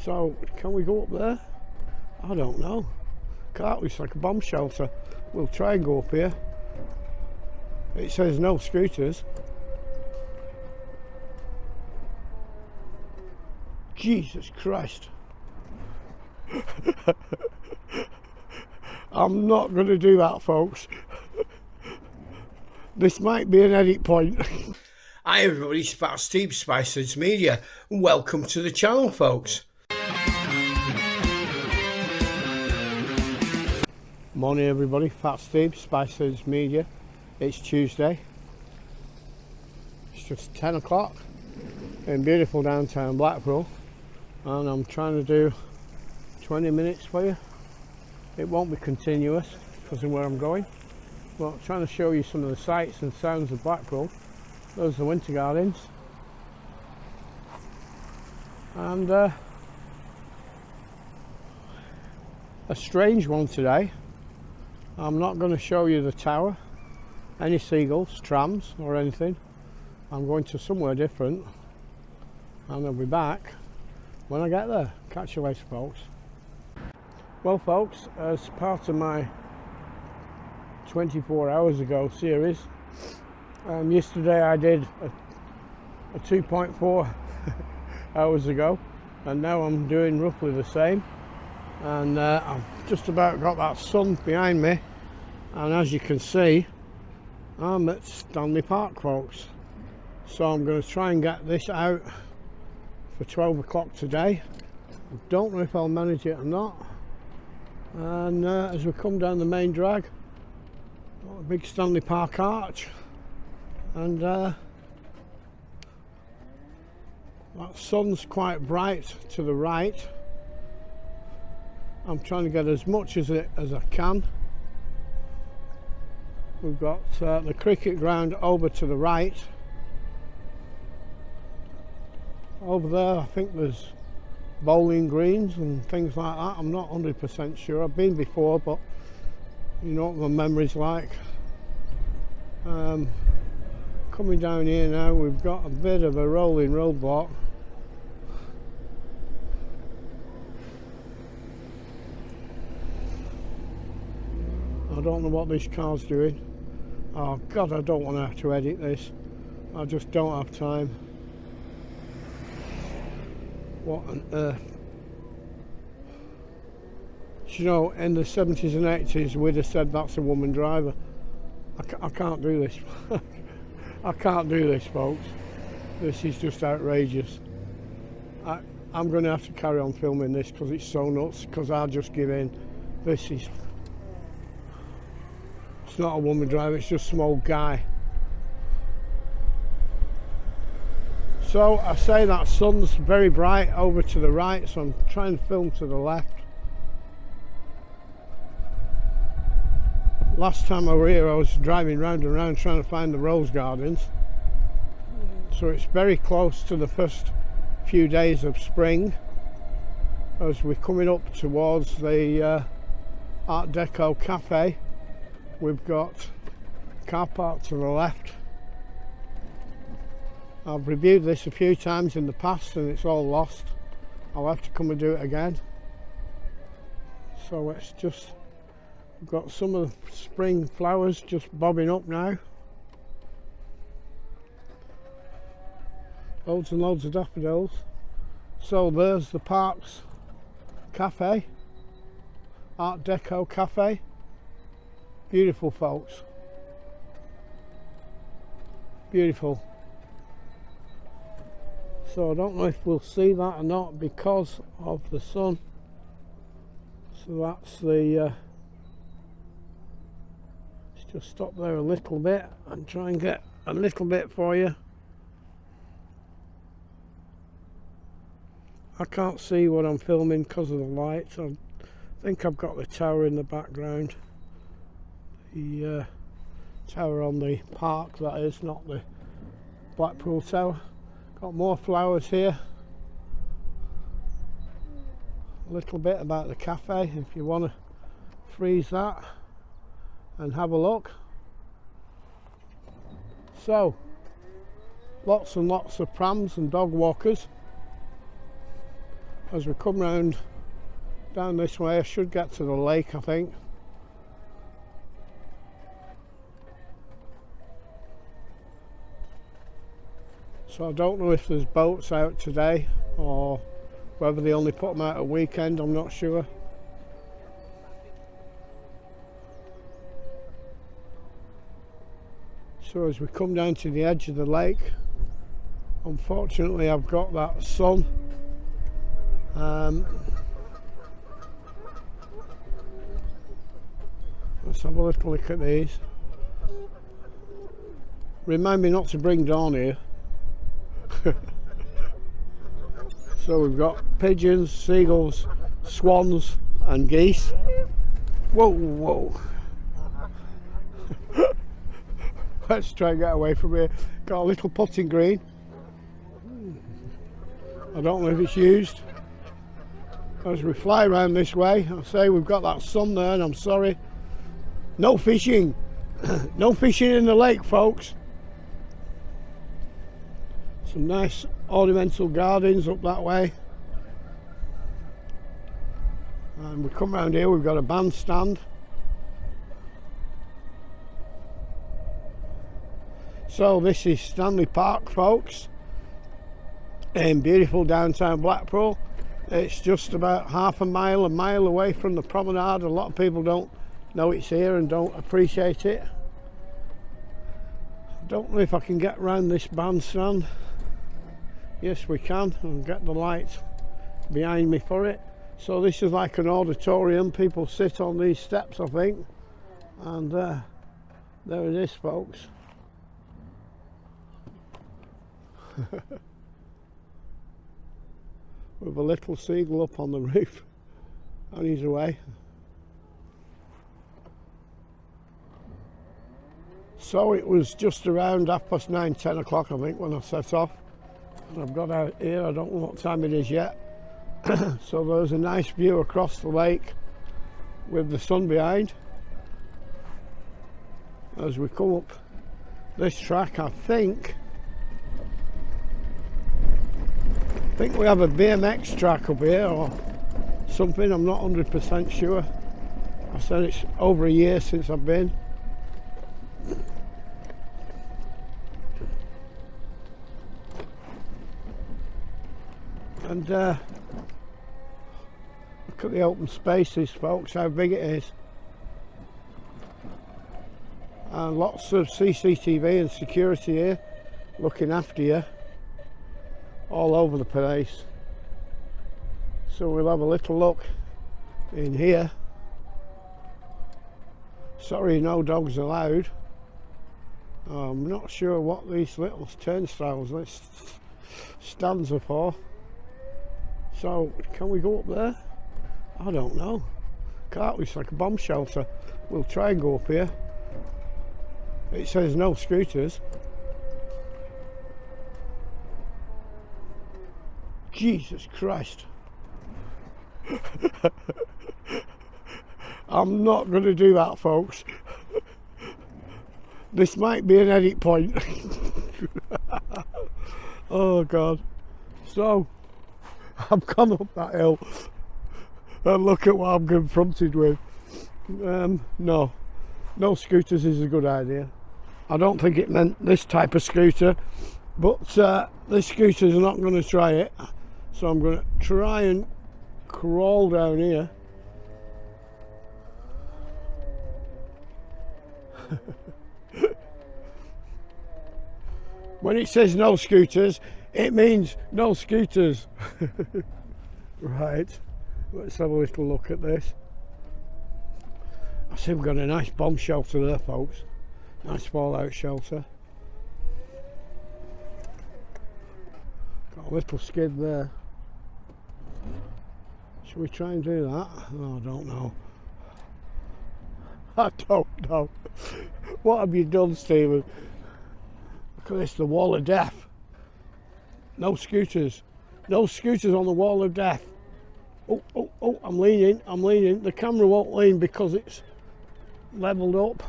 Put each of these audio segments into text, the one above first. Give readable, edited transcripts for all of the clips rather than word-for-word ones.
So, can we go up there? I don't know. Car looks like a bomb shelter. We'll try and go up here. It says no scooters. Jesus Christ. I'm not going to do that, folks. This might be an edit point. Hi everybody, it's Fat Steve, Spices Media, and welcome to the channel, folks. Morning everybody, Fat Steve, Spices Media. It's Tuesday. It's just 10 o'clock in beautiful downtown Blackpool, and I'm trying to do 20 minutes for you. It won't be continuous because of where I'm going, but I'm trying to show you some of the sights and sounds of Blackpool. Those are the winter gardens, and a strange one today. I'm not going to show you the tower, any seagulls, trams or anything. I'm going to somewhere different, and I'll be back when I get there. Catch you later, folks. Well folks, as part of my 24 hours ago series, yesterday I did a 2.4 hours ago, and now I'm doing roughly the same, and I've just about got that sun behind me, and as you can see I'm at Stanley Park, folks. So I'm going to try and get this out for 12 o'clock today. I don't know if I'll manage it or not. And as we come down the main drag, got a big Stanley Park arch, and that sun's quite bright to the right. I'm trying to get as much as I can. We've got the cricket ground over to the right. Over there I think there's bowling greens and things like that. I'm not 100% sure. I've been before, but you know what my memory's like. Coming down here now, we've got a bit of a rolling roadblock. I don't know what this car's doing. Oh God, I don't want to have to edit this. I just don't have time. What on earth? You know, in the 70s and 80s we'd have said that's a woman driver. I can't do this. I can't do this, folks. This is just outrageous. I'm going to have to carry on filming this because it's so nuts, because I'll just give in. It's not a woman driver, it's just some old guy. So I say that sun's very bright over to the right, so I'm trying to film to the left. Last time I were here I was driving round and round trying to find the rose gardens. So it's very close to the first few days of spring as we're coming up towards the Art Deco cafe. We've got a car park to the left. I've reviewed this a few times in the past and it's all lost. I'll have to come and do it again. So it's just, we've got some of the spring flowers just bobbing up now. Loads and loads of daffodils. So there's the park's cafe, Art Deco cafe. Beautiful, folks. Beautiful. So I don't know if we'll see that or not because of the sun. So that's the let's just stop there a little bit and try and get a little bit for you. I can't see what I'm filming because of the lights. I think I've got the tower in the background. The tower on the park, that is, not the Blackpool tower. Got more flowers here. A little bit about the cafe if you want to freeze that and have a look. So lots and lots of prams and dog walkers. as we come round down this way, I should get to the lake, I think. So I don't know if there's boats out today or whether they only put them out at weekend, I'm not sure. So as we come down to the edge of the lake, unfortunately I've got that sun. Let's have a little look at these. Remind me not to bring Dawn here. So we've got pigeons, seagulls, swans and geese. Whoa, whoa. Let's try and get away from here. Got a little putting green. I don't know if it's used. As we fly around this way, I say we've got that sun there, and I'm sorry. No fishing. No fishing in the lake, folks. Some nice ornamental gardens up that way. And we come round here, we've got a bandstand. So this is Stanley Park, folks, in beautiful downtown Blackpool. It's just about half a mile away from the promenade. A lot of people don't know it's here and don't appreciate it. I don't know if I can get around this bandstand. Yes, we can, and get the light behind me for it. So this is like an auditorium. People sit on these steps, I think. And there it is, folks. With a little seagull up on the roof, and he's away. So it was just around 9:30, 10 o'clock, I think, when I set off. And I've got out here, I don't know what time it is yet. So there's a nice view across the lake with the sun behind. As we come up this track, I think we have a BMX track up here or something. I'm not 100% sure. I said it's over a year since I've been. And look at the open spaces, folks, how big it is. And lots of CCTV and security here looking after you all over the place. So we'll have a little look in here. Sorry, no dogs allowed. I'm not sure what these little turnstiles, this stands are for. So can we go up there? I don't know. That looks like a bomb shelter. We'll try and go up here. It says no scooters. Jesus Christ. I'm not going to do that, folks. This might be an edit point. Oh God. So I've gone up that hill and look at what I'm confronted with. No scooters is a good idea. I don't think it meant this type of scooter, but this scooter's not going to try it. So I'm going to try and crawl down here. When it says no scooters, it means no scooters. Right, let's have a little look at this. I see we've got a nice bomb shelter there, folks. Nice fallout shelter. Got a little skid there. Should we try and do that? Oh, I don't know. I don't know. What have you done, Stephen? Look at this, the wall of death. No scooters. No scooters on the wall of death. Oh, I'm leaning. The camera won't lean because it's levelled up.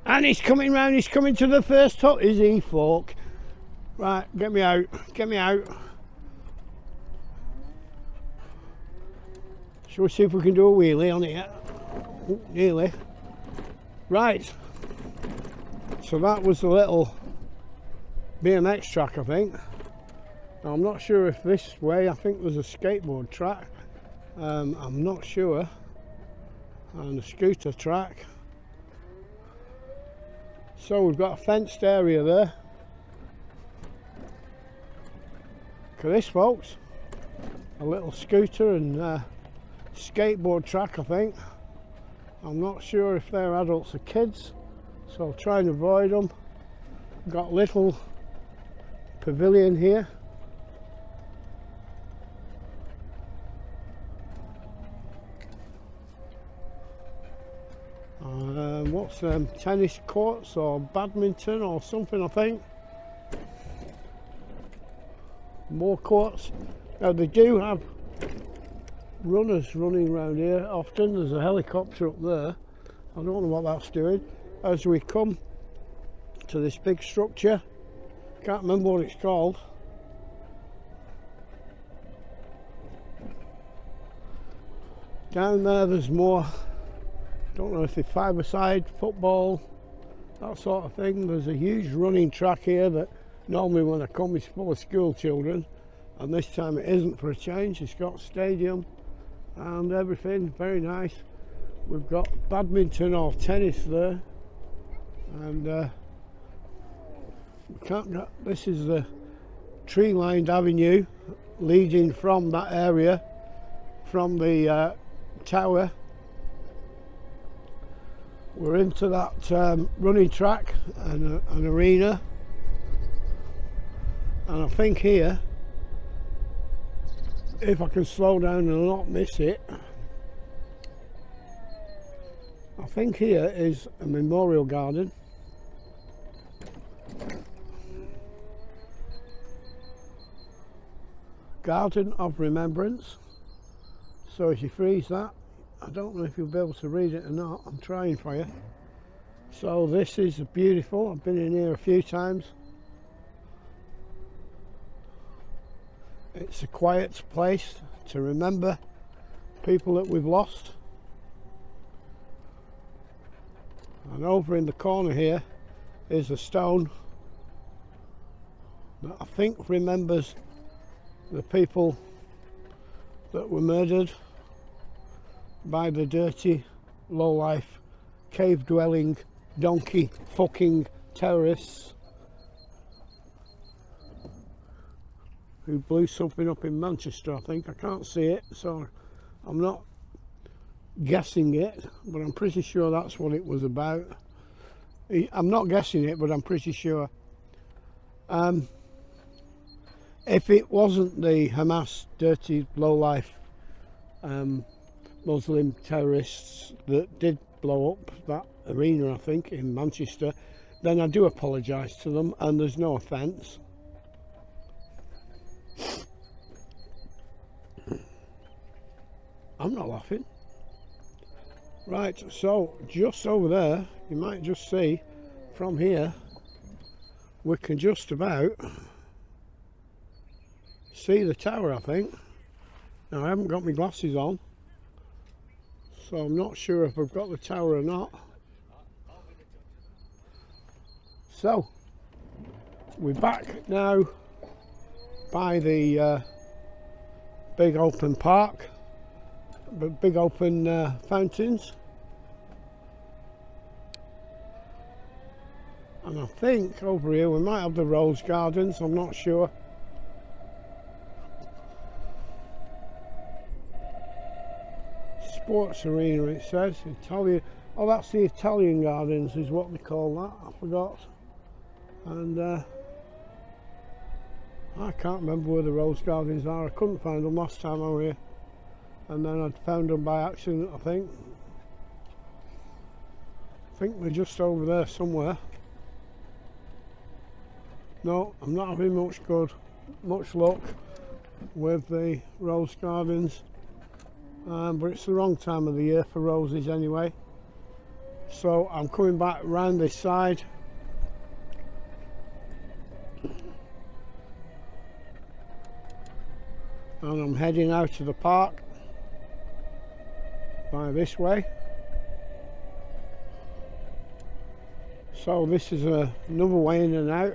And he's coming round, he's coming to the first hut, is he, folk? Right, get me out. Shall we see if we can do a wheelie on it? Ooh, nearly. Right. So that was the little BMX track, I think. Now, I'm not sure if this way, I think there's a skateboard track. I'm not sure. And a scooter track. So we've got a fenced area there. Look at this, folks. A little scooter and skateboard track, I think. I'm not sure if they're adults or kids, so I'll try and avoid them. Got little pavilion here. What's them? Tennis courts or badminton or something, I think. More courts. Now they do have runners running around here often. There's a helicopter up there. I don't know what that's doing. As we come to this big structure, can't remember what it's called. Down there there's more, don't know if it's five-a-side, football, that sort of thing. There's a huge running track here that normally when I come is full of school children, and this time it isn't for a change. It's got a stadium and everything, very nice. We've got badminton or tennis there, and we can't get, this is the tree-lined avenue leading from that area, from the tower. We're into that running track and an arena, and I think here, if I can slow down and not miss it, I think here is a memorial garden. Garden of Remembrance. So if you freeze that, I don't know if you'll be able to read it or not. I'm trying for you. So this is beautiful. I've been in here a few times. It's a quiet place to remember people that we've lost. And over in the corner here is a stone that I think remembers the people that were murdered by the dirty, low-life, cave-dwelling, donkey-fucking terrorists who blew something up in Manchester, I think. I can't see it, so I'm not guessing it, but I'm pretty sure that's what it was about. I'm not guessing it, but I'm pretty sure. If it wasn't the Hamas dirty low-life Muslim terrorists that did blow up that arena, I think, in Manchester, then I do apologise to them, and there's no offence. I'm not laughing. Right, so just over there, you might just see from here, we can just about see the tower, I think. Now I haven't got my glasses on, so I'm not sure if I've got the tower or not. So we're back now by the big open park, big open fountains, and I think over here we might have the rose gardens, I'm not sure. Sports arena, it says. Italian. Oh, that's the Italian gardens is what they call that. I forgot. And I can't remember where the rose gardens are. I couldn't find them last time I was here, and then I'd found them by accident, I think. I think they're just over there somewhere. No, I'm not having much luck with the rose gardens. But it's the wrong time of the year for roses anyway. So I'm coming back round this side. And I'm heading out to the park. by this way. So this is another way in and out,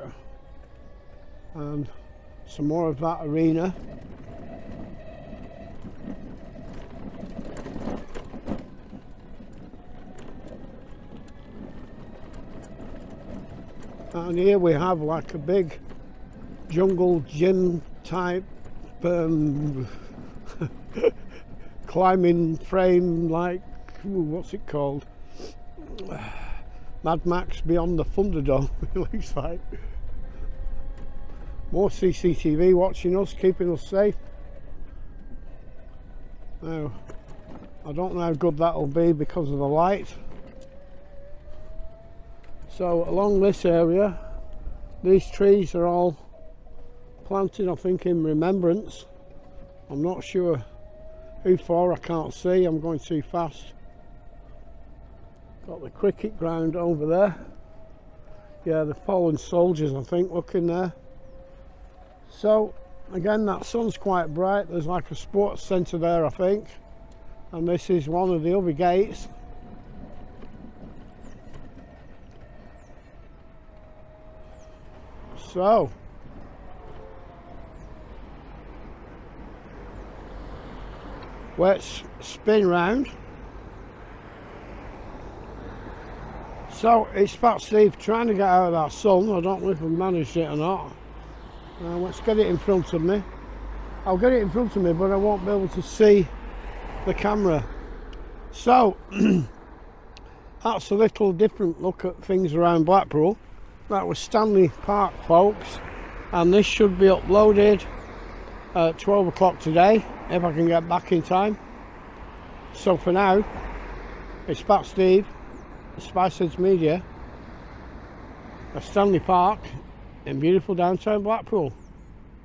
and some more of that arena. And here we have like a big jungle gym type climbing frame, like, what's it called? Mad Max Beyond the Thunderdome, it looks like. More CCTV watching us, keeping us safe. Now, I don't know how good that'll be because of the light. So along this area, these trees are all planted, I think, in remembrance. I'm not sure who for, I can't see, I'm going too fast. Got the cricket ground over there. Yeah, the fallen soldiers, I think, looking there. So again, that sun's quite bright. There's like a sports centre there, I think, and this is one of the other gates. So let's spin round. So it's Fat Steve trying to get out of that sun. I don't know if I've managed it or not. Let's get it in front of me. I'll get it in front of me, but I won't be able to see the camera. So that's a little different look at things around Blackpool. That was Stanley Park, folks, and this should be uploaded at 12 o'clock today, if I can get back in time. So for now, it's Fat Steve, Spiceheads Media, at Stanley Park in beautiful downtown Blackpool.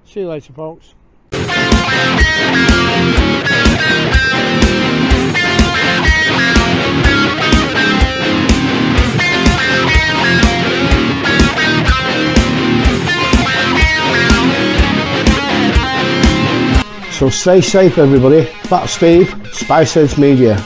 See you later, folks. So stay safe, everybody. Fat Steve, Spiceheads Media.